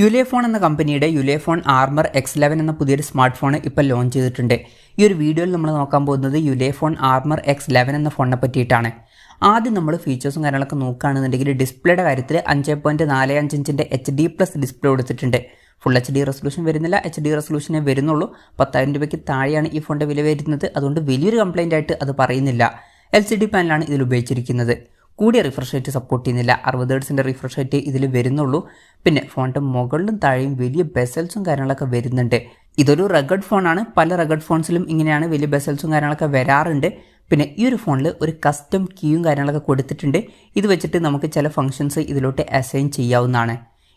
Ulefone എന്ന കമ്പനിയുടെ Ulefone Armor X11 എന്ന പുതിയൊരു സ്മാർട്ട് ഫോൺ ഇപ്പോൾ ലോഞ്ച് ചെയ്തിട്ടുണ്ട്. ഈ ഒരു വീഡിയോയിൽ നമ്മൾ നോക്കാൻ പോകുന്നത് Ulefone Armor X11 എന്ന ഫോണിനെ പറ്റിയിട്ടാണ്. ആദ്യം നമ്മൾ ഫീച്ചേഴ്സും കാര്യങ്ങളൊക്കെ നോക്കുകയാണെന്നുണ്ടെങ്കിൽ ഡിസ്പ്ലേയുടെ കാര്യത്തിൽ 5.45 ഇഞ്ചിൻ്റെ HD+ ഡിസ്പ്ലേ കൊടുത്തിട്ടുണ്ട്. ഫുൾ HD റെസൊല്യൂഷൻ വരുന്നില്ല, HD റെസൊല്യൂഷനേ വരുന്നുള്ളൂ. 10,000 രൂപയ്ക്ക് താഴെയാണ് ഈ ഫോണിൻ്റെ വില വരുന്നത്. അതുകൊണ്ട് വലിയൊരു കംപ്ലൈൻ്റ് ആയിട്ട് അത് പറയുന്നില്ല. LCD പാനലാണ് ഇതിൽ ഉപയോഗിച്ചിരിക്കുന്നത്. കൂടിയ റിഫ്രഷ് റേറ്റ് സപ്പോർട്ട് ചെയ്യുന്നില്ല. 60 Hz റിഫ്രഷ് റേറ്റ് ഇതിൽ വരുന്നുള്ളൂ. പിന്നെ ഫോണിൻ്റെ മുകളിലും താഴെയും വലിയ ബെസൽസും കാര്യങ്ങളൊക്കെ വരുന്നുണ്ട്. ഇതൊരു റഗഡ് ഫോണാണ്. പല റഗഡ് ഫോൺസിലും ഇങ്ങനെയാണ്, വലിയ ബെസൽസും കാര്യങ്ങളൊക്കെ വരാറുണ്ട്. പിന്നെ ഈ ഒരു ഫോണിൽ ഒരു കസ്റ്റം കീയും കാര്യങ്ങളൊക്കെ കൊടുത്തിട്ടുണ്ട്. ഇത് വെച്ചിട്ട് നമുക്ക് ചില ഫംഗ്ഷൻസ് ഇതിലോട്ട് അസൈൻ ചെയ്യാവുന്നതാണ്.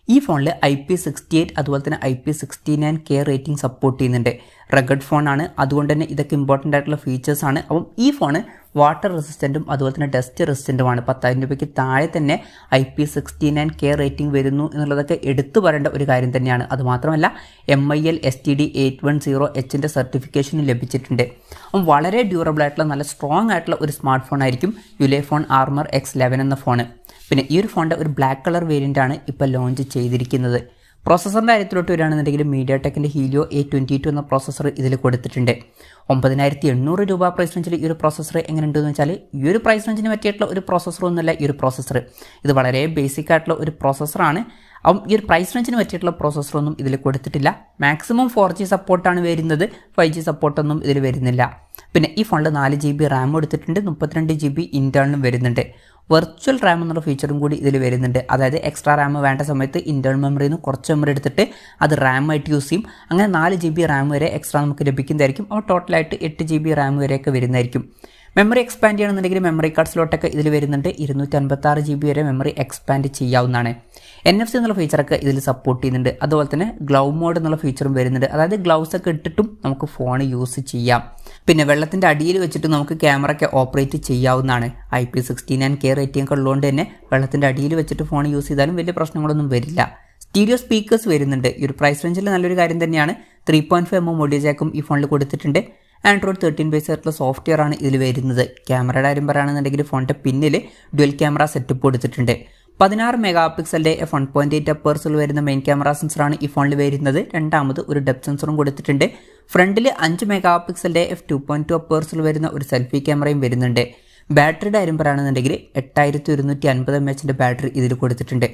ഈ ഫോണിൽ IP68 അതുപോലെ തന്നെ IP69K റേറ്റിംഗ് സപ്പോർട്ട് ചെയ്യുന്നുണ്ട്. റഗഡ് ഫോണാണ്, അതുകൊണ്ട് തന്നെ ഇതൊക്കെ ഇമ്പോർട്ടൻ്റ് ആയിട്ടുള്ള ഫീച്ചേഴ്സാണ്. അപ്പം ഈ ഫോണ് വാട്ടർ റെസിസ്റ്റൻറ്റും അതുപോലെ തന്നെ ഡസ്റ്റ് റെസിസ്റ്റൻറ്റുമാണ്. 10,000 രൂപയ്ക്ക് താഴെ തന്നെ IP69K റേറ്റിംഗ് വരുന്നു എന്നുള്ളതൊക്കെ എടുത്തു പറയേണ്ട ഒരു കാര്യം തന്നെയാണ്. അതുമാത്രമല്ല MIL STD 810H സർട്ടിഫിക്കേഷനും ലഭിച്ചിട്ടുണ്ട്. അപ്പം വളരെ ഡ്യൂറബിൾ ആയിട്ടുള്ള നല്ല സ്ട്രോങ് ആയിട്ടുള്ള ഒരു സ്മാർട്ട് ഫോൺ ആയിരിക്കും Ulefone Armor X11 എന്ന ഫോൺ. പിന്നെ ഈ ഒരു ഫോണിൻ്റെ ഒരു ബ്ലാക്ക് കളർ വേരിയൻ്റ് ആണ് ഇപ്പോൾ ലോഞ്ച് ചെയ്തിരിക്കുന്നത്. പ്രോസസ്സറിൻ്റെ കാര്യത്തിലോട്ട് വരികയാണെന്നുണ്ടെങ്കിൽ mediatekൻ്റെ helio A22 എന്ന പ്രോസസ്സർ ഇതിൽ കൊടുത്തിട്ടുണ്ട്. 9,800 രൂപ പ്രൈസ് റേഞ്ചിൽ ഈ ഒരു പ്രോസസ്സർ എങ്ങനെയുണ്ടെന്ന് വെച്ചാൽ ഈ ഒരു പ്രൈസ് റേഞ്ചിന് പറ്റിയിട്ടുള്ള ഒരു പ്രോസസ്സറൊന്നുമല്ല ഈ ഒരു പ്രോസസ്സർ. ഇത് വളരെ ബേസിക് ആയിട്ടുള്ള ഒരു പ്രോസസ്സറാണ്. അപ്പം ഈ ഒരു പ്രൈസ് റേഞ്ചിന് പറ്റിയിട്ടുള്ള പ്രോസസ്സറൊന്നും ഇതിൽ കൊടുത്തിട്ടില്ല. മാക്സിമം 4G സപ്പോർട്ടാണ് വരുന്നത്, 5G സപ്പോർട്ടൊന്നും ഇതിൽ വരുന്നില്ല. പിന്നെ ഈ ഫോണിൽ 4GB റാം എടുത്തിട്ടുണ്ട്, 32GB ഇൻറ്റേർണലും വരുന്നുണ്ട്. വെർച്വൽ റാം എന്നുള്ള ഫീച്ചറും കൂടി ഇതിൽ വരുന്നുണ്ട്. അതായത് എക്സ്ട്രാ റാം വേണ്ട സമയത്ത് ഇൻറ്റേർണൽ മെമ്മറിയിൽ നിന്ന് കുറച്ച് മെമ്മറി എടുത്തിട്ട് അത് റാം ആയിട്ട് യൂസ് ചെയ്യും. അങ്ങനെ 4GB റാം വരെ എക്സ്ട്രാ നമുക്ക് ലഭിക്കുന്നതായിരിക്കും. അപ്പോൾ ടോട്ടലായിട്ട് 8GB റാം വരെയൊക്കെ വരുന്നതായിരിക്കും. മെമ്മറി എക്സ്പാൻഡ് ചെയ്യണമെന്നുണ്ടെങ്കിൽ മെമ്മറി കാർഡ് സ്ലോട്ടൊക്കെ ഇതിൽ വരുന്നുണ്ട്. 256GB വരെ മെമ്മറി എക്സ്പാൻഡ് ചെയ്യാവുന്നതാണ്. NFC എന്നുള്ള ഫീച്ചറൊക്കെ ഇതിൽ സപ്പോർട്ട് ചെയ്യുന്നുണ്ട്. അതുപോലെ തന്നെ ഗ്ലൗ മോഡ് എന്നുള്ള ഫീച്ചറും വരുന്നുണ്ട്. അതായത് ഗ്ലൗസ് ഒക്കെ ഇട്ടിട്ടും നമുക്ക് ഫോൺ യൂസ് ചെയ്യാം. പിന്നെ വെള്ളത്തിൻ്റെ അടിയിൽ വെച്ചിട്ട് നമുക്ക് ക്യാമറ ഒക്കെ ഓപ്പറേറ്റ് ചെയ്യാവുന്നതാണ്. IP69K റേറ്റിംഗ് ഒക്കെ ഉള്ളതുകൊണ്ട് തന്നെ വെള്ളത്തിൻ്റെ അടിയിൽ വെച്ചിട്ട് ഫോൺ യൂസ് ചെയ്താലും വലിയ പ്രശ്നങ്ങളൊന്നും വരില്ല. സ്റ്റീരിയോ സ്പീക്കേഴ്സ് വരുന്നുണ്ട്. ഈ ഒരു പ്രൈസ് റേഞ്ചിൽ നല്ലൊരു കാര്യം തന്നെയാണ്. 3.5mm ഓഡിയോ ജാക്കും ഈ ഫോണിൽ കൊടുത്തിട്ടുണ്ട്. Android 13 ബേസ് ആയിട്ടുള്ള സോഫ്റ്റ്വെയർ ആണ് ഇതിൽ വരുന്നത്. ക്യാമറയുടെ കാര്യം പറയുകയാണെന്നുണ്ടെങ്കിൽ ഫോണിൻ്റെ പിന്നിൽ ഡ്യുവൽ ക്യാമറ സെറ്റപ്പ് കൊടുത്തിട്ടുണ്ട്. 16 മെഗാപിക്സലിൻ്റെ f1.8 അപ്പേഴ്സിൽ വരുന്ന മെയിൻ ക്യാമറ സെൻസറാണ് ഈ ഫോണിൽ വരുന്നത്. രണ്ടാമത് ഒരു ഡെപ്ത് സെൻസറും കൊടുത്തിട്ടുണ്ട്. ഫ്രണ്ടിൽ 5 മെഗാപിക്സലിൻ്റെ f2.2 അപ്പേഴ്സിൽ വരുന്ന ഒരു സെൽഫി ക്യാമറയും വരുന്നുണ്ട്. ബാറ്ററിയുടെ കാര്യം പറയുകയാണെന്നുണ്ടെങ്കിൽ 8150 mAh ബാറ്ററി ഇതിൽ കൊടുത്തിട്ടുണ്ട്.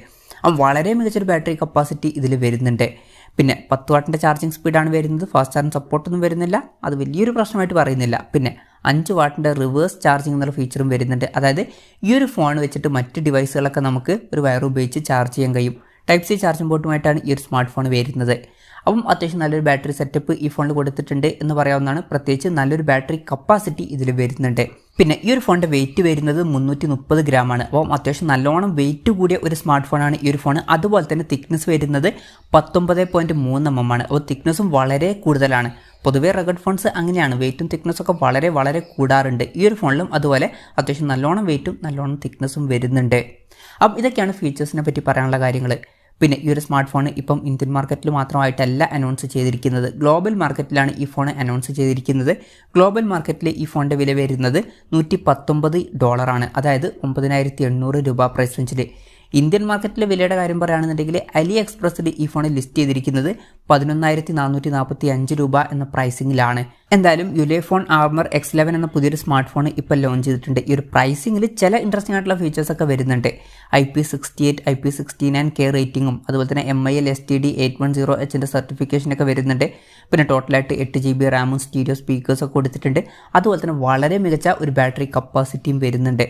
വളരെ മികച്ചൊരു ബാറ്ററി കപ്പാസിറ്റി ഇതിൽ വരുന്നുണ്ട്. പിന്നെ 10 വാട്ടിൻ്റെ ചാർജിങ് സ്പീഡാണ് വരുന്നത്. ഫാസ്റ്റ് ചാർജിങ് സപ്പോർട്ടൊന്നും വരുന്നില്ല, അത് വലിയൊരു പ്രശ്നമായിട്ട് പറയുന്നില്ല. പിന്നെ 5 വാട്ടിൻ്റെ റിവേഴ്സ് ചാർജിങ് എന്നുള്ള ഫീച്ചറും വരുന്നുണ്ട്. അതായത് ഈ ഒരു ഫോൺ വെച്ചിട്ട് മറ്റ് ഡിവൈസുകളൊക്കെ നമുക്ക് ഒരു വയർ ഉപയോഗിച്ച് ചാർജ് ചെയ്യാൻ കഴിയും. Type-C ചാർജിംഗ് പോർട്ടുമായിട്ടാണ് ഈ ഒരു സ്മാർട്ട് ഫോൺ വരുന്നത്. അപ്പം അത്യാവശ്യം നല്ലൊരു ബാറ്ററി സെറ്റപ്പ് ഈ ഫോണിൽ കൊടുത്തിട്ടുണ്ട് എന്ന് പറയാവുന്നതാണ്. പ്രത്യേകിച്ച് നല്ലൊരു ബാറ്ററി കപ്പാസിറ്റി ഇതിൽ വരുന്നുണ്ട്. പിന്നെ ഈ ഒരു ഫോണിൻ്റെ വെയിറ്റ് വരുന്നത് 330 ഗ്രാമാണ്. അപ്പം അത്യാവശ്യം നല്ലോണം വെയിറ്റ് കൂടിയ ഒരു സ്മാർട്ട് ഫോണാണ് ഈ ഒരു ഫോൺ. അതുപോലെ തന്നെ തിക്നെസ് വരുന്നത് 19.3 mm ആണ്. അപ്പോൾ തിക്നെസ്സും വളരെ കൂടുതലാണ്. പൊതുവേ റഗഡ് ഫോൺസ് അങ്ങനെയാണ്, വെയിറ്റും തിക്നെസ്സും ഒക്കെ വളരെ കൂടാറുണ്ട്. ഈ ഒരു ഫോണിലും അതുപോലെ അത്യാവശ്യം നല്ലോണം വെയിറ്റും നല്ലോണം തിക്നെസ്സും വരുന്നുണ്ട്. അപ്പം ഇതൊക്കെയാണ് ഫീച്ചേഴ്സിനെ പറ്റി പറയാനുള്ള കാര്യങ്ങൾ. പിന്നെ ഈ ഒരു സ്മാർട്ട് ഫോൺ ഇപ്പം ഇന്ത്യൻ മാർക്കറ്റിൽ മാത്രമായിട്ടല്ല അനൗൺസ് ചെയ്തിരിക്കുന്നത്, ഗ്ലോബൽ മാർക്കറ്റിലാണ് ഈ ഫോൺ അനൗൺസ് ചെയ്തിരിക്കുന്നത്. ഗ്ലോബൽ മാർക്കറ്റിൽ ഈ ഫോണിൻ്റെ വില വരുന്നത് $119 ആണ്. അതായത് 9,800 രൂപ പ്രൈസ് റേഞ്ചിൽ. ഇന്ത്യൻ മാർക്കറ്റിലെ വിലയുടെ കാര്യം പറയുകയാണെന്നുണ്ടെങ്കിൽ AliExpressൽ ഈ ഫോണിൽ ലിസ്റ്റ് ചെയ്തിരിക്കുന്നത് 11,445 രൂപ എന്ന പ്രൈസിങ്ങിലാണ്. എന്തായാലും Ulefone Armor X11 എന്ന പുതിയൊരു സ്മാർട്ട് ഫോൺ ഇപ്പോൾ ലോഞ്ച് ചെയ്തിട്ടുണ്ട്. ഈ ഒരു പ്രൈസിങ്ങിൽ ചില ഇൻട്രസ്റ്റിംഗ് ആയിട്ടുള്ള ഫീച്ചേഴ്സൊക്കെ വരുന്നുണ്ട്. IP68 IP69K റേറ്റിംഗും അതുപോലെ തന്നെ MIL STD 810H സർട്ടിഫിക്കേഷനൊക്കെ വരുന്നുണ്ട്. പിന്നെ ടോട്ടലായിട്ട് 8GB റാമും സ്റ്റീരിയോ സ്പീക്കേഴ്സൊക്കെ കൊടുത്തിട്ടുണ്ട്. അതുപോലെ തന്നെ വളരെ മികച്ച ഒരു ബാറ്ററി കപ്പാസിറ്റിയും വരുന്നുണ്ട്.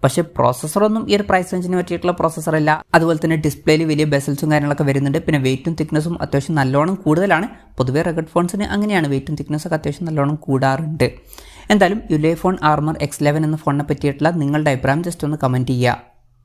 പക്ഷേ പ്രോസസ്സറൊന്നും ഈ ഒരു പ്രൈസ് റേഞ്ചിന് പറ്റിയിട്ടുള്ള പ്രോസസ്സറല്ല. അതുപോലെ തന്നെ ഡിസ്പ്ലേയിൽ വലിയ ബെസൽസും കാര്യങ്ങളൊക്കെ വരുന്നുണ്ട്. പിന്നെ വെയിറ്റും തിക്നെസ്സും അത്യാവശ്യം നല്ലോണം കൂടുതലാണ്. പൊതുവേ റഗഡ് ഫോൺസിന് അങ്ങനെയാണ്, വെയിറ്റും തിക്നെസ്സൊക്കെ അത്യാവശ്യം നല്ലോണം കൂടാറുണ്ട്. എന്തായാലും Ulefone Armor X11 എന്ന ഫോണിനെ പറ്റിയിട്ടുള്ള നിങ്ങളുടെ അഭിപ്രായം ജസ്റ്റ് ഒന്ന് കമൻറ്റ് ചെയ്യുക.